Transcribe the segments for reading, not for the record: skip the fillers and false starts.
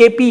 KP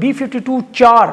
B-52 4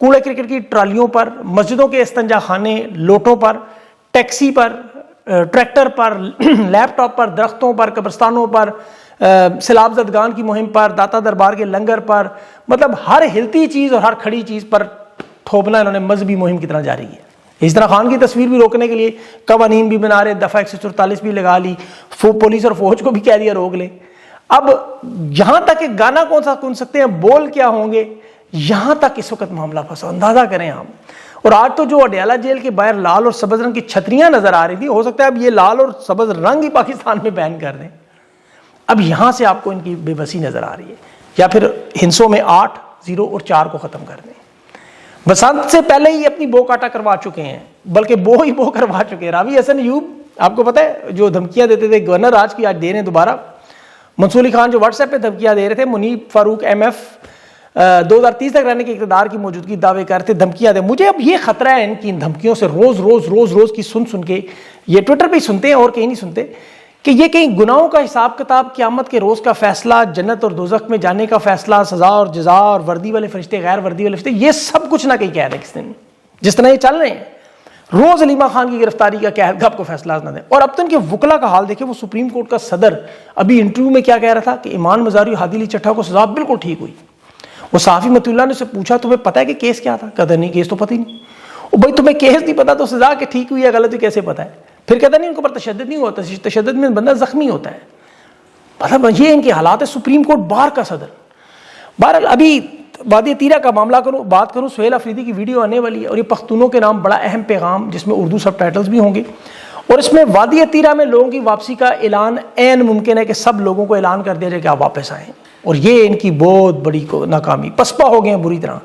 کوڑے cricket کی ٹرالیوں پر، مسجدوں کے استنجا خانے، لوٹوں پر، ٹیکسی پر، ٹریکٹر پر، لیپ ٹاپ پر، درختوں پر، قبرستانوں پر، سیلاب زدگان کی مہم پر، داتا دربار کے لنگر پر، مطلب ہر ہلتی چیز اور ہر کھڑی چیز پر تھوپنا انہوں نے مذہبی مہم کی طرح جاری ہے۔ اس طرح خان کی تصویر بھی روکنے کے لیے قوانین بھی بنا رہے، دفعہ 144 بھی لگا لی، پولیس اور فوج کو بھی کہہ دیا روک لیں۔ اب یہاں تک کہ گانا کون سا سن سکتے ہیں، بول کیا ہوں گے، یہاں تک اس وقت معاملہ پھنسا، اندازہ کریں ہم۔ اور آج تو جو اڈیالہ جیل کے باہر لال اور سبز رنگ کی چھتریاں نظر آ رہی تھی، ہو سکتا ہے اب یہ لال اور سبز رنگ ہی پاکستان میں بین کر دیں۔ اب یہاں سے آپ کو ان کی بے بسی نظر آ رہی ہے، یا پھر ہندسوں میں 8، 0 اور 4 کو ختم کر دیں۔ بسنت سے پہلے ہی اپنی بو کاٹا کروا چکے ہیں، بلکہ بو ہی بو کروا چکے ہیں۔ راوی حسن ایوب آپ کو پتہ ہے جو دھمکیاں دیتے تھے گورنر آج کی آج دے رہے ہیں دوبارہ، منصور علی خان جو واٹس ایپ پہ دھمکیاں دے رہے تھے، منیب فاروق ایم ایف 2030 تک رہنے کے اقتدار کی موجودگی دعوے کرتے دھمکیاں دے۔ مجھے اب یہ خطرہ ہے ان کی ان دھمکیوں سے، روز کی سن کے، یہ ٹویٹر پہ ہی سنتے ہیں اور کہیں نہیں سنتے، کہ یہ کہیں گناہوں کا حساب کتاب، قیامت کے روز کا فیصلہ، جنت اور دوزخ میں جانے کا فیصلہ، سزا اور جزا اور وردی والے فرشتے، غیر وردی والے فرشتے، یہ سب کچھ نہ کہیں کہہ رہے کس دن، جس طرح یہ چل رہے ہیں۔ روز علیمہ خان کی گرفتاری کا کیا ہے، آپ کو فیصلہ نہ دیں۔ اور اب تو ان کے وکلا کا حال دیکھیں، وہ سپریم کورٹ کا صدر ابھی انٹرویو میں کیا کہہ رہا تھا کہ ایمان مزاری اور ہادی علی چٹھا کو سزا بالکل ٹھیک ہوئی۔ وہ صحافی متی اللہ نے اسے پوچھا تمہیں پتہ ہے کہ کیس کیا تھا؟ کہتا نہیں کیس تو پتہ ہی نہیں۔ وہ بھائی تمہیں کیس نہیں پتا تو سزا کہ ٹھیک ہوئی یا غلط ہوئی کیسے پتہ ہے؟ پھر کہتا نہیں ان کے اوپر تشدد نہیں ہوتا، تشدد میں بندہ زخمی ہوتا ہے۔ مطلب یہ ان کے حالات ہے، سپریم کورٹ بار کا صدر۔ بہرحال ابھی وادی تیرہ کا معاملہ بات کروں، سہیل افریدی کی ویڈیو آنے والی ہے اور یہ پختونوں کے نام بڑا اہم پیغام، جس میں اردو سب ٹائٹلز بھی ہوں گے، اور اس میں وادی تیرہ میں لوگوں کی واپسی کا اعلان عین ممکن ہے کہ سب لوگوں کو اعلان کر دیا جائے کہ آپ واپس آئیں، اور یہ ان کی بہت بڑی ناکامی، پسپا ہو گئے ہیں بری طرح۔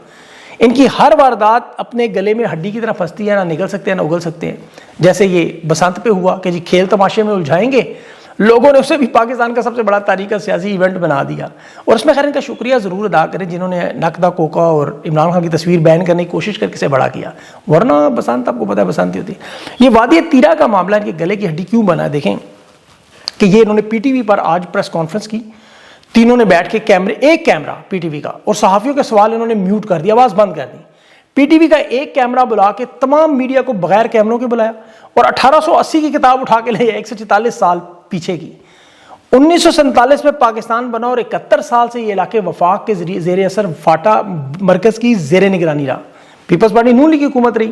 ان کی ہر واردات اپنے گلے میں ہڈی کی طرح پھنستی ہے، نہ نگل سکتے ہیں نہ اگل سکتے ہیں۔ جیسے یہ بسنت پہ ہوا کہ جی کھیل تماشے میں الجھائیں گے، لوگوں نے اسے بھی پاکستان کا سب سے بڑا تاریخی سیاسی ایونٹ بنا دیا، اور اس میں خیر ان کا شکریہ ضرور ادا کریں جنہوں نے نقدہ کوکا اور عمران خان کی تصویر بین کرنے کی کوشش کر کے اسے بڑا کیا، ورنہ بسنت آپ کو پتہ ہے بسنت ہی ہوتی ہے۔ یہ وادی تیرہ کا معاملہ ان کے گلے کی ہڈی کیوں بنا ہے، دیکھیں کہ یہ انہوں نے پی ٹی وی پر آج پریس کانفرنس کی، تینوں نے بیٹھ کے ایک کیمرہ پی ٹی وی کا، اور صحافیوں کے سوال انہوں نے میوٹ کر دی، آواز بند کر دی۔ پی ٹی وی کا ایک کیمرہ بلا کے تمام میڈیا کو بغیر کیمروں کے بلایا، اور 1880 کی کتاب اٹھا کے لے 144 سال پیچھے کی۔ 1947 میں پاکستان بنا اور 71 سال سے یہ علاقے وفاق کے زیر اثر فاٹا مرکز کی زیر نگرانی رہا، پیپلز پارٹی نون لیگ کی حکومت رہی۔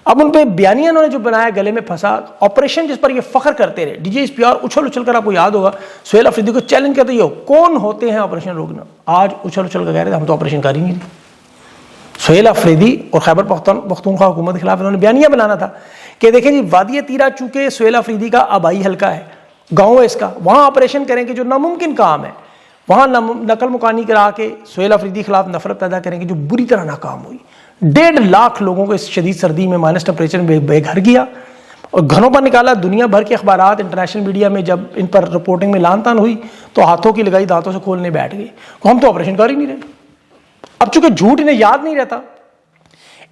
اب ان پہ بیانیہ انہوں نے جو بنایا گلے میں پھنسا، آپریشن جس پر یہ فخر کرتے رہے، D J S P R اچھل کر، آپ کو یاد ہوگا سہیل افریدی کو چیلنج کرتے ہو کون ہوتے ہیں آپریشن روکنا، آج اچھل کر کہہ رہے تھے ہم تو آپریشن کر ہی نہیں رہے۔ سہیل افریدی اور خیبر پختونخوا حکومت کے خلاف انہوں نے بیانیہ بنانا تھا کہ دیکھیں جی وادی تیرہ چونکہ سہیل افریدی کا آبائی حلقہ ہے، گاؤں ہے اس کا، وہاں آپریشن کریں گے جو ناممکن کام ہے، وہاں نقل مکانی کرا کے سہیل افریدی کے خلاف نفرت پیدا کریں گے جو بری طرح ناکام ہوئی۔ 1.5 لاکھ لوگوں کو اس شدید سردی میں مائنس ٹیمپریچر میں بے گھر کیا اور گھروں پر نکالا۔ دنیا بھر کے اخبارات، انٹرنیشنل میڈیا میں جب ان پر رپورٹنگ میں لان تان ہوئی تو ہاتھوں کی لگائی دانتوں سے کھولنے بیٹھ گئے، ہم تو آپریشن کر ہی نہیں رہے۔ اب چونکہ جھوٹ انہیں یاد نہیں رہتا،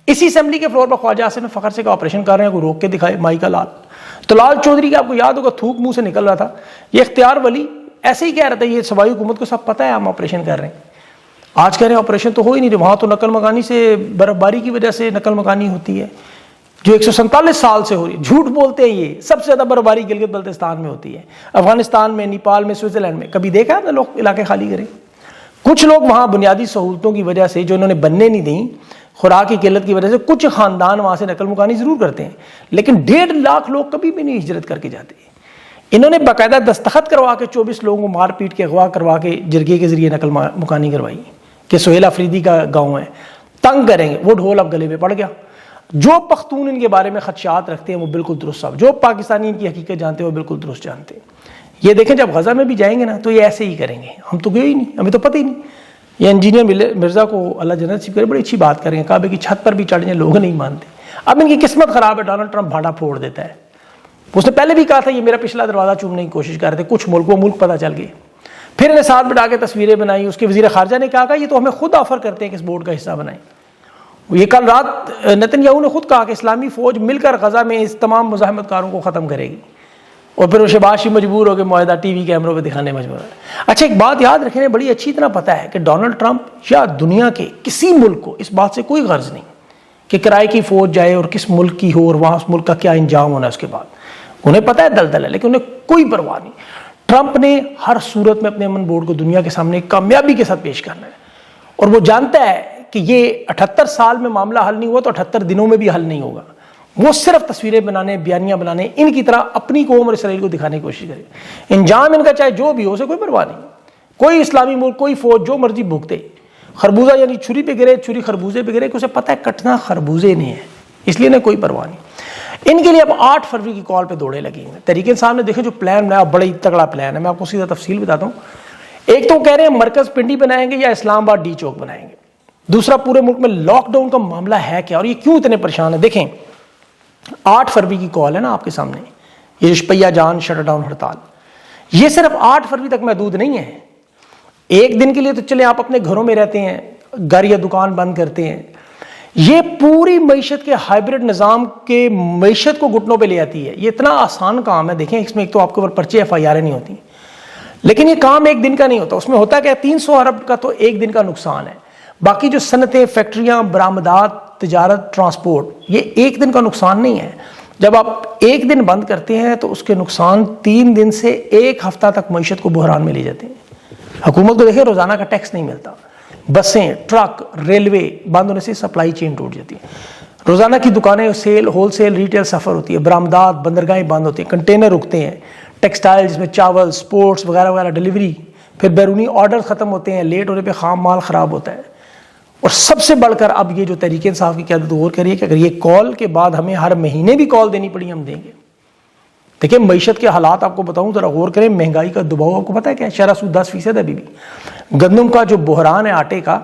اسی اسمبلی کے فلور پر خواجہ آصف نے فخر سے کہا آپریشن کر رہے ہیں، کوئی روک کے دکھائے، مائی کا لال۔ تو لال چودھری کا آپ کو یاد ہوگا تھوک منہ سے نکل رہا تھا، یہ اختیار ولی ایسے ہی کہہ رہا تھا یہ صوبائی حکومت کو سب پتہ ہے ہم آپریشن کر رہے ہیں۔ آج کہہ رہے ہیں آپریشن تو ہو ہی نہیں رہے، وہاں تو نقل مکانی سے، برف باری کی وجہ سے نقل مکانی ہوتی ہے جو 147 سال سے ہو رہی ہے۔ جھوٹ بولتے ہیں، یہ سب سے زیادہ برف باری گلگت بلتستان میں ہوتی ہے، افغانستان میں، نیپال میں، سوئٹزرلینڈ میں۔ کبھی دیکھا ہے لوگ علاقے خالی کریں؟ کچھ لوگ وہاں بنیادی سہولتوں کی وجہ سے جو انہوں نے بننے نہیں دیں، خوراک کی قلت کی وجہ سے کچھ خاندان وہاں سے نقل مکانی ضرور کرتے ہیں، لیکن 1.5 لاکھ لوگ کبھی بھی نہیں ہجرت کر کے جاتے۔ انہوں نے باقاعدہ دستخط کروا کے 24 لوگوں کو مار پیٹ کے اغوا کروا کے جرگے کے ذریعے نقل مکانی کروائی کہ سہیل افریدی کا گاؤں ہے، تنگ کریں گے۔ وہ ڈھول اب گلے میں پڑ گیا۔ جو پختون ان کے بارے میں خدشات رکھتے ہیں وہ بالکل درست صاحب، جو پاکستانی ان کی حقیقت جانتے ہیں وہ بالکل درست جانتے ہیں۔ یہ دیکھیں جب غزہ میں بھی جائیں گے نا تو یہ ایسے ہی کریں گے، ہم تو گئے ہی نہیں، ہمیں تو پتہ ہی نہیں۔ یہ انجینئر مرزا کو اللہ جنت نصیب کرے، بڑی اچھی بات کریں گے، کعبے کی چھت پر بھی چڑھ جائیں لوگ نہیں مانتے۔ اب ان کی قسمت خراب ہے، ڈونلڈ ٹرمپ بھانڈا پھوڑ دیتا ہے۔ اس نے پہلے بھی کہا تھا یہ میرا پچھلا دروازہ چومنے کی کوشش کر رہے تھے، کچھ ملک پتہ چل گئے، پھر انہیں ساتھ بٹھا کے تصویریں بنائی۔ اس کے وزیر خارجہ نے کہا یہ تو ہمیں خود آفر کرتے ہیں کہ اس بورڈ کا حصہ بنائیں۔ یہ کل رات نتن یاہو نے خود کہا کہ اسلامی فوج مل کر غزہ میں اس تمام مزاحمت کاروں کو ختم کرے گی۔ اور پھر وہ شہباز شریف مجبور ہو کے معاہدہ ٹی وی کیمروں پہ دکھانے مجبور ہے. اچھا ایک بات یاد رکھیں, بڑی اچھی طرح پتہ ہے کہ ڈونلڈ ٹرمپ یا دنیا کے کسی ملک کو اس بات سے کوئی غرض نہیں کہ کرائے کی فوج جائے اور کس ملک کی ہو اور وہاں اس ملک کا کیا انجام ہونا ہے اس کے بعد. انہیں پتہ ہے دلدل ہے, لیکن انہیں کوئی پرواہ نہیں. ٹرمپ نے ہر صورت میں اپنے امن بورڈ کو دنیا کے سامنے کامیابی کے ساتھ پیش کرنا ہے, اور وہ جانتا ہے کہ یہ 78 سال میں معاملہ حل نہیں ہوا تو 78 دنوں میں بھی حل نہیں ہوگا. وہ صرف تصویریں بنانے, بیانیاں بنانے, ان کی طرح اپنی قوم اور اسرائیل کو دکھانے کی کوشش کرے. انجام ان کا چاہے جو بھی ہو, اسے کوئی پرواہ نہیں. کوئی اسلامی ملک, کوئی فوج جو مرضی بھوکتے, خربوزہ یعنی چھری پہ گرے, چھری خربوزے پہ گرے, کہ اسے پتہ ہے کٹنا خربوزے نہیں ہے, اس لیے انہیں کوئی پرواہ نہیں. ان کے لیے اب 8 فروری کی کال پہ دوڑے لگے ہیں. تحریک انصاف نے دیکھیں جو پلان بنایا, بڑا ہی تگڑا پلان ہے, میں آپ کو سیدھا تفصیل بتاتا ہوں. ایک تو کہہ رہے ہیں مرکز پنڈی بنائیں گے یا اسلام آباد ڈی چوک بنائیں گے. دوسرا پورے ملک میں لاک ڈاؤن کا معاملہ ہے کیا اور یہ کیوں اتنے پریشان ہے. دیکھیں 8 فروری کی کال ہے نا آپ کے سامنے, یہ شپیہ جان شٹ ڈاؤن ہڑتال, یہ صرف 8 فروری تک محدود نہیں ہے. ایک دن کے لیے تو چلیں آپ اپنے گھروں میں رہتے ہیں, گھر یا دکان بند کرتے ہیں, یہ پوری معیشت کے ہائیبرڈ نظام کے معیشت کو گھٹنوں پہ لے آتی ہے. یہ اتنا آسان کام ہے. دیکھیں اس میں ایک تو آپ کے اوپر پرچے FIR نہیں ہوتی, لیکن یہ کام ایک دن کا نہیں ہوتا. اس میں ہوتا کہ 300 ارب کا تو ایک دن کا نقصان ہے. باقی جو صنعتیں, فیکٹریاں, برآمدات, تجارت, ٹرانسپورٹ, یہ ایک دن کا نقصان نہیں ہے. جب آپ ایک دن بند کرتے ہیں تو اس کے نقصان 3 دن سے 1 ہفتہ تک معیشت کو بحران میں لے جاتے ہیں. حکومت کو دیکھیں روزانہ کا ٹیکس نہیں ملتا, بسیں, ٹرک, ریلوے بند ہونے سے سپلائی چین ٹوٹ جاتی ہے. روزانہ کی دکانیں سیل, ہول سیل, ریٹیل سفر ہوتی ہے, برآمدات, بندرگاہیں بند ہوتی ہیں, کنٹینر رکتے ہیں, ٹیکسٹائل جس میں چاول, سپورٹس وغیرہ وغیرہ ڈیلیوری, پھر بیرونی آرڈر ختم ہوتے ہیں, لیٹ ہونے پہ خام مال خراب ہوتا ہے. اور سب سے بڑھ کر اب یہ جو تحریک انصاف کی قیادت غور کریے کہ اگر یہ کال کے بعد ہمیں ہر مہینے بھی کال دینی پڑی ہم دیں گے. دیکھیں معیشت کے حالات آپ کو بتاؤں, ذرا غور کریں. مہنگائی کا دباؤ آپ کو پتہ ہے کیا, شرح سود 10% ابھی بھی. گندم کا جو بحران ہے آٹے کا,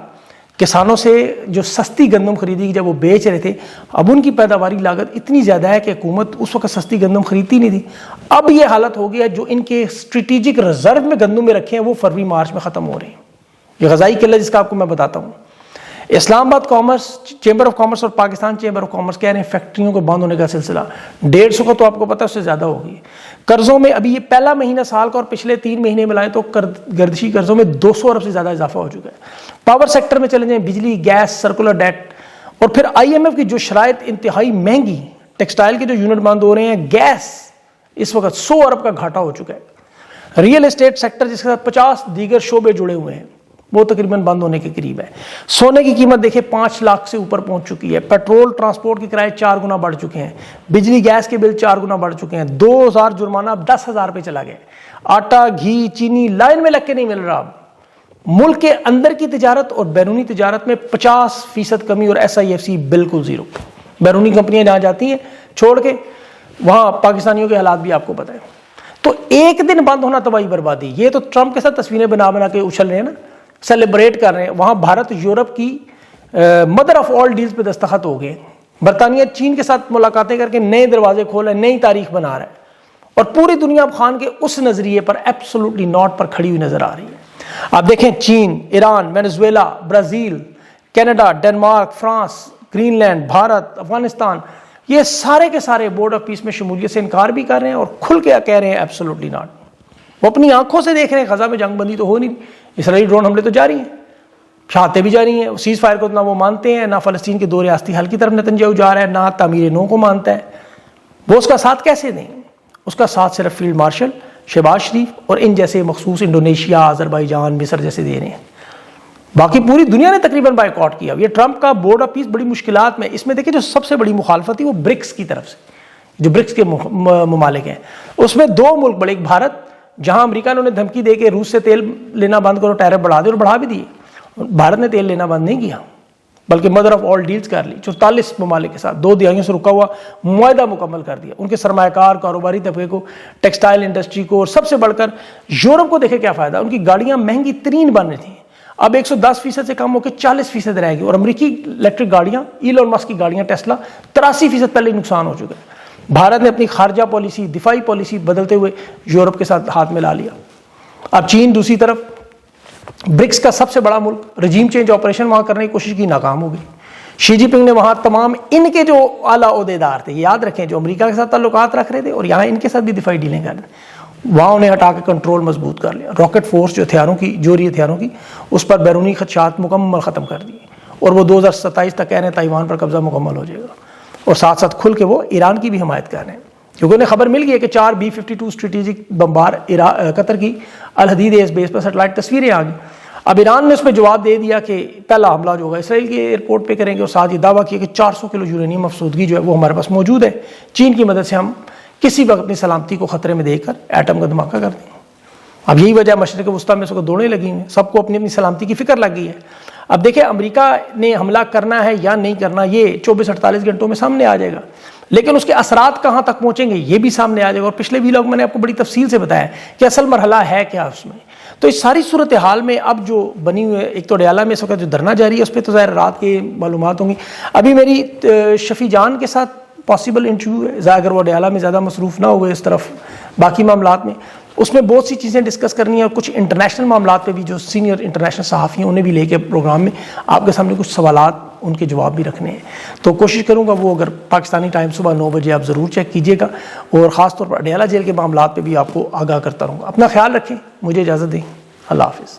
کسانوں سے جو سستی گندم خریدی جب وہ بیچ رہے تھے, اب ان کی پیداواری لاگت اتنی زیادہ ہے کہ حکومت اس وقت سستی گندم خریدتی نہیں تھی. اب یہ حالت ہو گیا جو ان کے اسٹریٹجک ریزرو میں گندم میں رکھے ہیں وہ فروری مارچ میں ختم ہو رہے ہیں. یہ غذائی قلت جس کا آپ کو میں بتاتا ہوں. اسلام آباد کامرس, چیمبر آف کامرس اور پاکستان چیمبر آف کامرس کہہ رہے ہیں فیکٹریوں کو بند ہونے کا سلسلہ 150 کا تو آپ کو پتہ ہے اس سے زیادہ ہوگی. قرضوں میں ابھی یہ پہلا مہینہ سال کا اور پچھلے 3 مہینے ملائیں تو گردشی قرضوں میں 200 ارب سے زیادہ اضافہ ہو چکا ہے. پاور سیکٹر میں چلے جائیں, بجلی, گیس, سرکولر ڈیٹ, اور پھر IMF کی جو شرائط انتہائی مہنگی, ٹیکسٹائل کے جو یونٹ بند ہو رہے ہیں, گیس اس وقت 100 ارب کا گھاٹا ہو چکا ہے. ریئل اسٹیٹ سیکٹر جس کے ساتھ 50 دیگر شعبے جڑے ہوئے ہیں وہ تقریباً بند ہونے کے قریب ہے. سونے کی قیمت دیکھیں 5 لاکھ سے اوپر پہنچ چکی ہے. پیٹرول ٹرانسپورٹ کے کرائے 4 گنا بڑھ چکے ہیں. بجلی گیس کے بل 4 گنا بڑھ چکے ہیں. 2000 جرمانہ اب 10,000 پہ چلا گیا. آٹا, گھی, چینی لائن میں لگ کے نہیں مل رہا. اب ملک کے اندر کی تجارت اور بیرونی تجارت میں 50% کمی اور SIFC بالکل زیرو. بیرونی کمپنیاں جہاں جاتی ہیں چھوڑ کے, وہاں پاکستانیوں کے حالات بھی آپ کو پتہ ہے. تو ایک دن بند ہونا تباہی بربادی. یہ تو ٹرمپ کے ساتھ تصویریں بنا بنا کے اچھل رہے ہیں نا, سیلیبریٹ کر رہے ہیں. وہاں بھارت یورپ کی مدر آف آل ڈیلز پہ دستخط ہو گئے. برطانیہ چین کے ساتھ ملاقاتیں کر کے نئے دروازے کھول رہا ہے, نئی تاریخ بنا رہا ہے, اور پوری دنیا اب خان کے اس نظریے پر ایبسولوٹلی ناٹ پر کھڑی ہوئی نظر آ رہی ہے. آپ دیکھیں چین, Iran, Venezuela, Brazil, Canada, Denmark, France, Greenland, Bharat, Afghanistan, یہ سارے کے سارے بورڈ آف پیس میں شمولیت سے انکار بھی کر رہے ہیں اور کھل کے کہہ رہے ہیں ایبسولوٹلی ناٹ. وہ اپنی آنکھوں سے دیکھ رہے ہیں غزہ میں جنگ بندی تو ہو نہیں, اسرائیلی ڈرون حملے تو جاری ہیں, شہادتیں بھی جاری ہیں. سیز فائر کو نہ وہ مانتے ہیں, نہ فلسطین کے 2 ریاستی حل کی طرف نتنیاہو جا رہا ہے, نہ تعمیر نو کو مانتا ہے. وہ اس کا ساتھ کیسے دیں؟ اس کا ساتھ صرف فیلڈ مارشل شہباز شریف اور ان جیسے مخصوص انڈونیشیا, آذربائیجان, مصر جیسے دے رہے ہیں. باقی پوری دنیا نے تقریباً بائیکاٹ کیا. یہ ٹرمپ کا بورڈ آف پیس بڑی مشکلات میں. اس میں دیکھیں جو سب سے بڑی مخالفت تھی وہ برکس کی طرف سے, جو برکس کے ممالک ہیں, اس میں 2 ملک بڑے. ایک بھارت, جہاں امریکہ نے انہیں دھمکی دے کے روس سے تیل لینا بند کرو, ٹیرف بڑھا دے, اور بڑھا بھی دیے. بھارت نے تیل لینا بند نہیں کیا بلکہ مدر آف آل ڈیلز کر لی. 44 ممالک کے ساتھ 2 دہائیوں سے رکا ہوا معاہدہ مکمل کر دیا. ان کے سرمایہ کار, کاروباری طبقے کو, ٹیکسٹائل انڈسٹری کو, اور سب سے بڑھ کر یورپ کو دیکھے کیا فائدہ. ان کی گاڑیاں مہنگی ترین بن رہی تھیں, اب 110% سے کم ہو کے 40% رہ گئی. اور امریکی الیکٹرک گاڑیاں, ایلون مسک کی گاڑیاں ٹیسلا 83% پہلے نقصان ہو چکا ہے. بھارت نے اپنی خارجہ پالیسی, دفاعی پالیسی بدلتے ہوئے یورپ کے ساتھ ہاتھ ملا لیا. اب چین دوسری طرف برکس کا سب سے بڑا ملک, رجیم چینج آپریشن وہاں کرنے کی کوشش کی, ناکام ہو گئی. شی جی پنگ نے وہاں تمام ان کے جو اعلیٰ عہدیدار تھے، یاد رکھیں جو امریکہ کے ساتھ تعلقات رکھ رہے تھے اور یہاں ان کے ساتھ بھی دفاعی ڈیلنگ کر رہے تھے، وہاں انہیں ہٹا کے کنٹرول مضبوط کر لیا. راکٹ فورس جو ہتھیاروں کی، جوہری ہتھیاروں کی، اس پر بیرونی خدشات مکمل ختم کر دیے، اور وہ 2027 تک کہہ رہے ہیں تائیوان پر قبضہ مکمل ہو جائے گا. اور ساتھ ساتھ کھل کے وہ ایران کی بھی حمایت کر رہے ہیں، کیونکہ انہیں خبر مل گئی ہے کہ 4 B-52 اسٹریٹجک بمبار قطر کی الحدید ایئر بیس پر سیٹلائٹ تصویریں آ گئی. اب ایران نے اس میں جواب دے دیا کہ پہلا حملہ جو ہوگا اسرائیل کے ایئرپورٹ پہ کریں گے، اور ساتھ یہ دعویٰ کیا کہ 400 کلو یورینیم افسودگی جو ہے وہ ہمارے پاس موجود ہے، چین کی مدد سے ہم کسی وقت اپنی سلامتی کو خطرے میں دیکھ کر ایٹم کا دھماکہ کر دیں. اب یہی وجہ مشرق وسطیٰ میں سب کو دوڑنے لگی ہیں، سب کو اپنی اپنی سلامتی کی فکر لگ گئی ہے. اب دیکھیں امریکہ نے حملہ کرنا ہے یا نہیں کرنا یہ 24-48 گھنٹوں میں سامنے آ جائے گا، لیکن اس کے اثرات کہاں تک پہنچیں گے یہ بھی سامنے آ جائے گا. اور پچھلے ویلاگ میں نے آپ کو بڑی تفصیل سے بتایا کہ اصل مرحلہ ہے کیا اس میں. تو اس ساری صورتحال میں اب جو بنی ہوئی ہے، ایک تو ڈیالہ میں اس وقت جو دھرنا جاری ہے اس پہ تو ظاہر رات کی معلومات ہوں گی. ابھی میری شفیع جان کے ساتھ پاسبل انٹرویو ہے، اگر وہ ڈیالہ میں زیادہ مصروف نہ ہوئے اس طرف باقی معاملات میں، اس میں بہت سی چیزیں ڈسکس کرنی ہیں، اور کچھ انٹرنیشنل معاملات پہ بھی جو سینئر انٹرنیشنل صحافی ہیں انہیں بھی لے کے پروگرام میں آپ کے سامنے کچھ سوالات ان کے جواب بھی رکھنے ہیں. تو کوشش کروں گا وہ اگر پاکستانی ٹائم صبح 9 بجے آپ ضرور چیک کیجیے گا، اور خاص طور پر اڈیالہ جیل کے معاملات پہ بھی آپ کو آگاہ کرتا رہوں گا. اپنا خیال رکھیں، مجھے اجازت دیں، اللہ حافظ.